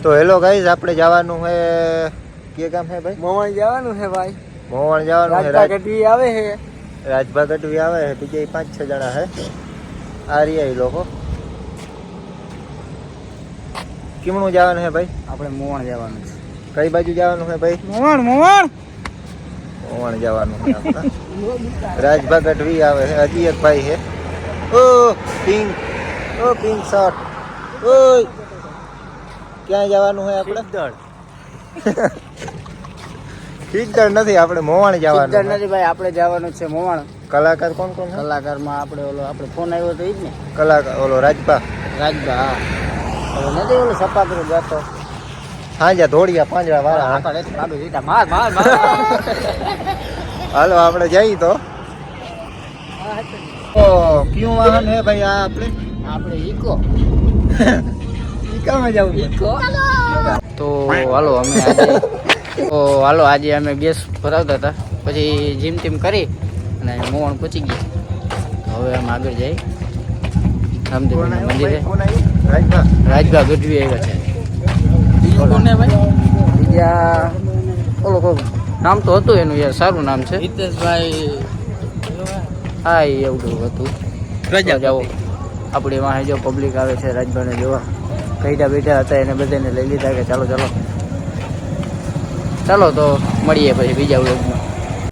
તો hello guys, આપણે જવાનું છે કે ગામ છે ભાઈ? મોવણ જવાનું છે ભાઈ. મોવણ જવાનું છે. રાજભાગઢવી આવે છે. રાજભાગઢવી આવે છે. બીજા 5-6 જણા છે. આ રહ્યા એ લોકો. કેમનું જવાનું છે ભાઈ? આપણે મોવણ જવાનું છે. કઈ બાજુ જવાનું છે ભાઈ? મોવણ જવાનું છે આપણે. રાજભાગઢવી આવે છે. હજી એક ભાઈ છે. ઓ પિંક શર્ટ. ઓય ક્યાં જવાનું છે આપણે? ખીજદળ નથી, આપણે મોવાણ જવાનું નથી ભાઈ. આપણે જવાનું છે મોવણ. કલાકાર કોણ કોણ છે? કલાકારમાં આપણે ફોન આવ્યો તો ઈ જ ને. કલાકાર ઓલો રાજભા. હા. હવે નથી ઓલો સપાકરો ગાતો. હાંજા ધોળિયા પાંજરા વાળા. માર હાલો આપણે જઈએ તો. ઓ ક્યું વાહન હે ભાઈ આ આપણે ઈકો. ઈકામાં જવું. ઈકો તો હાલો આજે અમે ગેસ ભરાવતા હતા, પછી જીમ ટીમ કરી અને મોવણ પહોંચી ગયા. હવે અમે આગળ જઈ રામદેવના મંદિરે. રાજભા ગઢવી આવ્યા છે. બીજા ઓલો નામ તો હતું એનું, યાર સારું નામ છે, હિતેશભાઈ. હા એ એવું હતું. જાઓ આપણે વાંહે જો પબ્લિક આવે છે રાજભાને જોવા. કઈટા બેઠા હતા એને બધાને લઈ લીધા કે ચાલો તો મળીએ પછી બીજા વ્લોગમાં.